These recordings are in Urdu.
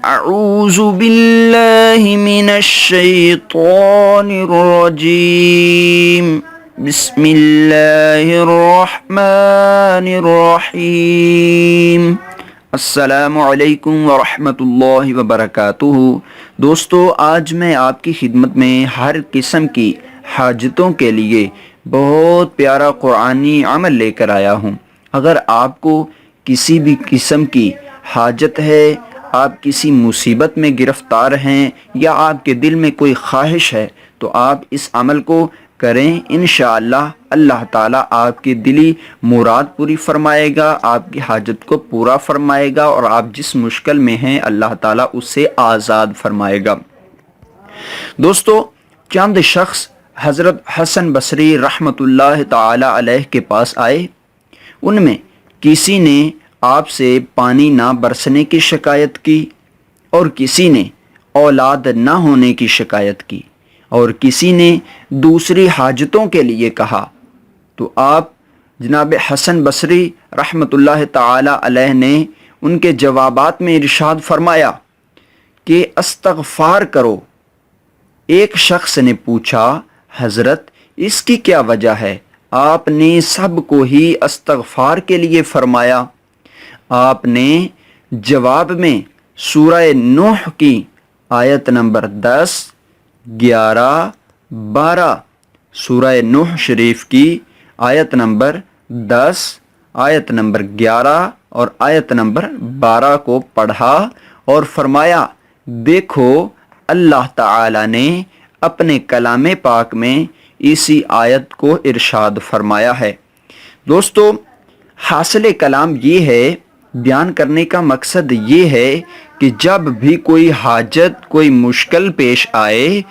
اعوذ باللہ من الشیطان الرجیم بسم اللہ الرحمن الرحیم السلام علیکم ورحمۃ اللہ وبرکاتہ۔ دوستو، آج میں آپ کی خدمت میں ہر قسم کی حاجتوں کے لیے بہت پیارا قرآنی عمل لے کر آیا ہوں۔ اگر آپ کو کسی بھی قسم کی حاجت ہے، آپ کسی مصیبت میں گرفتار ہیں یا آپ کے دل میں کوئی خواہش ہے تو آپ اس عمل کو کریں، انشاءاللہ اللہ تعالیٰ آپ کی دلی مراد پوری فرمائے گا، آپ کی حاجت کو پورا فرمائے گا اور آپ جس مشکل میں ہیں اللہ تعالیٰ اس سے آزاد فرمائے گا۔ دوستو، چند شخص حضرت حسن بصری رحمۃ اللہ تعالی علیہ کے پاس آئے۔ ان میں کسی نے آپ سے پانی نہ برسنے کی شکایت کی، اور کسی نے اولاد نہ ہونے کی شکایت کی، اور کسی نے دوسری حاجتوں کے لیے کہا۔ تو آپ جناب حسن بصری رحمۃ اللہ تعالی علیہ نے ان کے جوابات میں ارشاد فرمایا کہ استغفار کرو۔ ایک شخص نے پوچھا، حضرت اس کی کیا وجہ ہے؟ آپ نے سب کو ہی استغفار کے لیے فرمایا۔ آپ نے جواب میں سورہ نوح کی آیت نمبر 10، 11، 12، سورہ نوح شریف کی آیت نمبر 10، آیت نمبر 11 اور آیت نمبر 12 کو پڑھا اور فرمایا، دیکھو اللہ تعالی نے اپنے کلام پاک میں اسی آیت کو ارشاد فرمایا ہے۔ دوستو، حاصل کلام یہ ہے، بیان کرنے کا مقصد یہ ہے کہ جب بھی کوئی حاجت، کوئی مشکل پیش آئے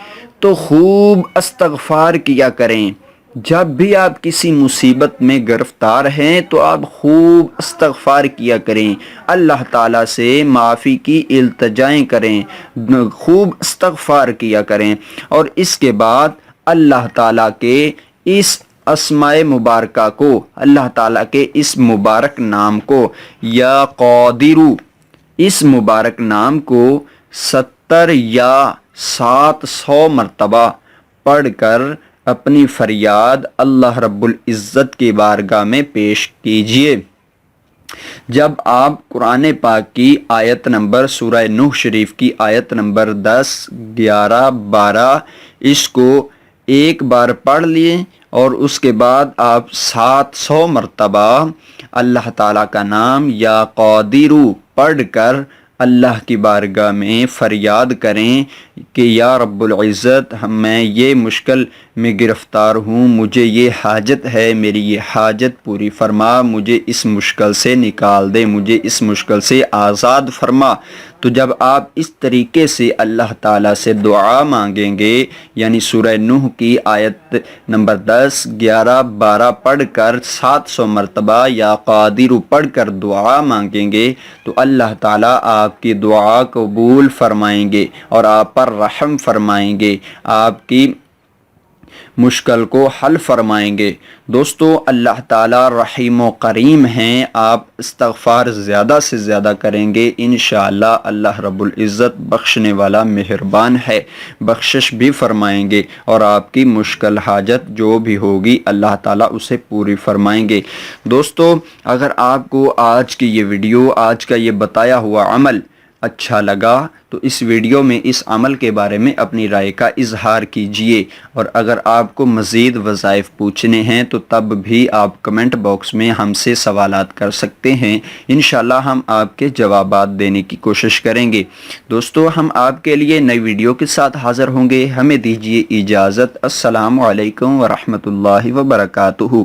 تو خوب استغفار کیا کریں۔ جب بھی آپ کسی مصیبت میں گرفتار ہیں تو آپ خوب استغفار کیا کریں، اللہ تعالیٰ سے معافی کی التجائیں کریں، خوب استغفار کیا کریں، اور اس کے بعد اللہ تعالیٰ کے اس اسماء مبارکہ کو، اللہ تعالیٰ کے اس مبارک نام کو، یا قادرو، اس مبارک نام کو 70 یا 700 مرتبہ پڑھ کر اپنی فریاد اللہ رب العزت کی بارگاہ میں پیش کیجئے۔ جب آپ قرآن پاک کی آیت نمبر سورہ نوح شریف کی آیت نمبر 10، 11، 12 اس کو ایک بار پڑھ لیں اور اس کے بعد آپ 700 مرتبہ اللہ تعالیٰ کا نام یا قادرو پڑھ کر اللہ کی بارگاہ میں فریاد کریں کہ یا رب العزت، میں یہ مشکل میں گرفتار ہوں، مجھے یہ حاجت ہے، میری یہ حاجت پوری فرما، مجھے اس مشکل سے نکال دے، مجھے اس مشکل سے آزاد فرما۔ تو جب آپ اس طریقے سے اللہ تعالیٰ سے دعا مانگیں گے، یعنی سورہ نوح کی آیت نمبر 10، 11، 12 پڑھ کر 700 مرتبہ یا قادر پڑھ کر دعا مانگیں گے تو اللہ تعالیٰ آپ کی دعا قبول فرمائیں گے اور آپ پر رحم فرمائیں گے، آپ کی مشکل کو حل فرمائیں گے۔ دوستو، اللہ تعالیٰ رحیم و کریم ہیں، آپ استغفار زیادہ سے زیادہ کریں گے، انشاءاللہ اللہ رب العزت بخشنے والا مہربان ہے، بخشش بھی فرمائیں گے اور آپ کی مشکل حاجت جو بھی ہوگی اللہ تعالیٰ اسے پوری فرمائیں گے۔ دوستو، اگر آپ کو آج کی یہ ویڈیو، آج کا یہ بتایا ہوا عمل اچھا لگا تو اس ویڈیو میں اس عمل کے بارے میں اپنی رائے کا اظہار کیجئے، اور اگر آپ کو مزید وظائف پوچھنے ہیں تو تب بھی آپ کمنٹ باکس میں ہم سے سوالات کر سکتے ہیں، انشاءاللہ ہم آپ کے جوابات دینے کی کوشش کریں گے۔ دوستو، ہم آپ کے لیے نئی ویڈیو کے ساتھ حاضر ہوں گے، ہمیں دیجیے اجازت۔ السلام علیکم ورحمۃ اللہ وبرکاتہ۔